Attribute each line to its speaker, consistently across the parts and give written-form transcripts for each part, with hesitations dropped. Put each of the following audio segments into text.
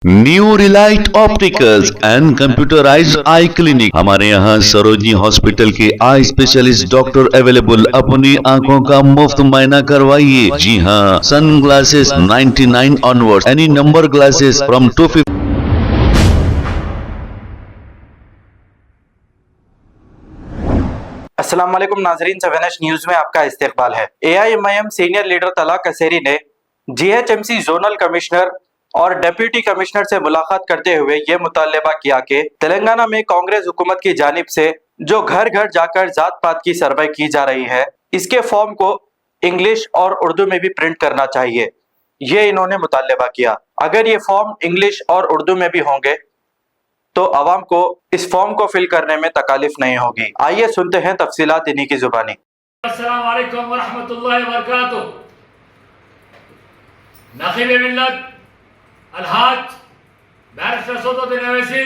Speaker 1: New Relight opticals and computerized eye clinic. हमारे यहाँ Sarojini hospital के आई स्पेशलिस्ट डॉक्टर अवेलेबल। अपनी आंखों का मुफ्त मुआयना करवाइए। जी हाँ, sunglasses 99 onward, any number glasses from 250।
Speaker 2: अस्सलाम वालेकुम नाजरीन, 7H न्यूज में आपका इस्तकबाल है। AIMIM सीनियर लीडर तला कसेरी ने GHMC जोनल कमिश्नर और डिप्टी कमिश्नर से मुलाकात करते हुए ये मुतालबा किया कि तेलंगाना में कांग्रेस हुकूमत की जानिब से जो घर घर जाकर जात पात की सर्वे की जा रही है, इसके फॉर्म को इंग्लिश और उर्दू में भी प्रिंट करना चाहिए। ये इन्होंने मुतालबा किया। अगर ये फॉर्म इंग्लिश और उर्दू में भी होंगे तो अवाम को इस फॉर्म को फिल करने में तकालीफ नहीं होगी। आइए सुनते हैं तफसीलात इन्हीं की जुबानी।
Speaker 3: अस्सलाम वालेकुम वरहमतुल्लाहि वबरकातुहू। नखीब मिल्लत अलहाज बैरिस्टर सौदुद्दीन अवैसी,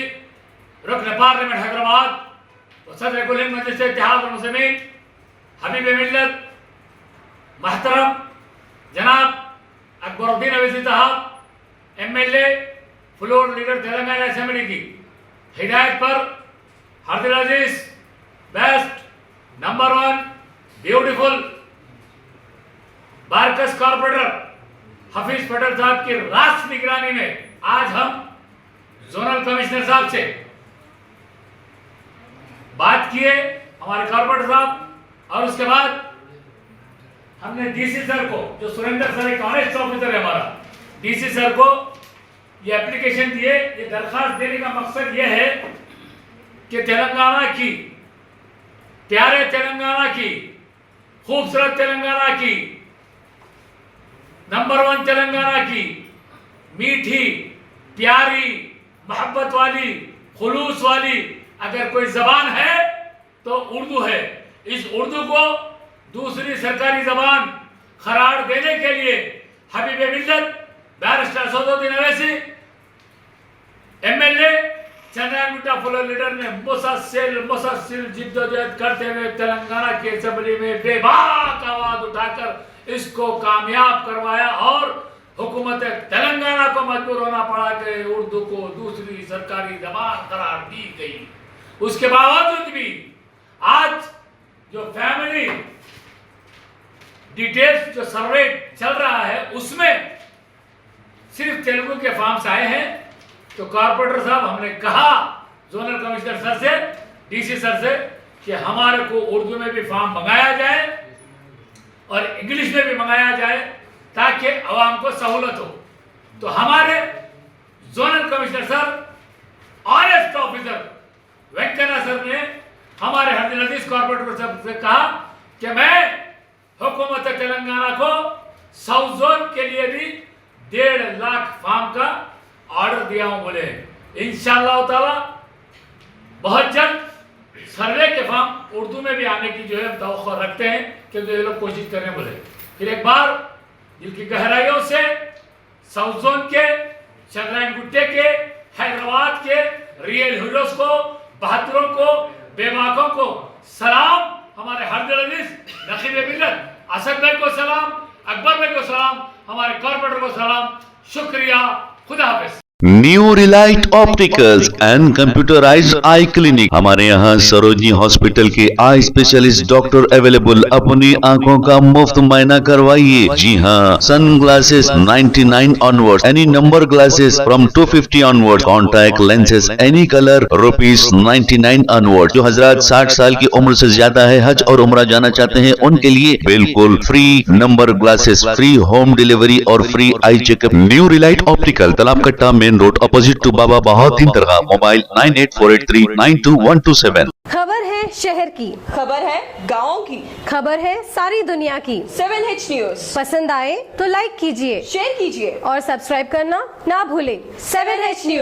Speaker 3: रुकन पार्लियामेंट हैदराबाद व सदर कुल हिंद मजलिस इत्तेहाद अल मुस्लिमीन, हबीब मिल्लत महतरम जनाब अकबरुद्दीन अवैसी साहब, MLA floor leader Telangana assembly की हिदायत पर हरदिल अजीज best number 1 beautiful Barkas corporator Hafeez Patel साहब की राष्ट्र निगरानी में आज हम जोनल कमिश्नर साहब से बात किए, हमारे कॉर्पोरेटर साहब, और उसके बाद हमने DC सर को, जो सुरेंद्र सर एक ऑनेस्ट ऑफिसर है हमारा, DC सर को ये एप्लीकेशन दिए। ये दरखास्त देने का मकसद ये है कि तेलंगाना की, प्यारे तेलंगाना की, खूबसूरत तेलंगाना की, नंबर 1 तेलंगाना की मीठी, प्यारी, मोहब्बत वाली, खुलूस वाली अगर कोई जबान है तो उर्दू है। इस उर्दू को दूसरी सरकारी जबान करार देने के लिए हबीब मिल्लत barrister Asaduddin Owaisi, MLA Chandrayangutta floor leader ने मुसलसल जिद्दोजहद करते हुए तेलंगाना की असेंबली में बेबाक आवाज उठाकर इसको कामयाब करवाया और हुकूमत तेलंगाना को मजबूर होना पड़ा कि उर्दू को दूसरी सरकारी जबान करार दी गई। उसके बावजूद भी आज जो फैमिली डिटेल्स जो सर्वे चल रहा है उसमें सिर्फ तेलुगु के फॉर्म्स आए हैं। तो कॉर्पोरेटर साहब, हमने कहा जोनल कमिश्नर सर से, DC सर से कि हमारे को उर्दू में भी फॉर्म मंगाया जाए और इंग्लिश में भी मंगाया जाए ताकि अवाम को सहूलत हो। तो हमारे zonal commissioner sir honest officer Venkaiah sir ने हमारे हरदिल अजीज कॉर्पोरेटर साहब से कहा कि मैं हुकूमत तेलंगाना को साउथ जोन के लिए भी 1.5 लाख फॉर्म का ऑर्डर दिया हूं। बोले इंशाअल्लाह ताला बहुत जल्द सर्वे के फॉर्म उर्दू में भी आने की जो है तवक्को रखते हैं, क्योंकि ये लोग कोशिश कर रहे हैं। बोले फिर एक बार दिल की गहराइयों से साउथ जोन के, चंद्रायनगुट्टे के, हैदराबाद के रियल हीरोज को, बहादुरों को, बेबाकों को सलाम। हमारे हरदिल अजीज नखीब मिल्लत असद भाई को सलाम, अकबर भाई को सलाम, हमारे कॉर्पोरेटर को सलाम। शुक्रिया, खुदा हाफिज।
Speaker 1: New Relight opticals and computerized eye clinic. हमारे यहाँ सरोजनी हॉस्पिटल के आई स्पेशलिस्ट डॉक्टर अवेलेबल। अपनी आंखों का मुफ्त मुआयना करवाइए। जी हाँ, sunglasses 99 onward, any number glasses from 250 onward, contact lenses any colour ₹99 onward. जो हजरात 60 साल की उम्र से ज्यादा है, हज और उम्रा जाना चाहते हैं, उनके लिए बिल्कुल free number glasses, free home delivery और free eye checkup. New Relight optical, Talab Katta, main road, opposite to Baba Bahauddin दरगाह। मोबाइल 9848392127।
Speaker 4: खबर है शहर की,
Speaker 5: खबर है गाँव की,
Speaker 4: खबर है सारी दुनिया की।
Speaker 5: 7H न्यूज
Speaker 4: पसंद आए तो लाइक कीजिए,
Speaker 5: शेयर कीजिए
Speaker 4: और सब्सक्राइब करना ना भूले।
Speaker 5: 7H news.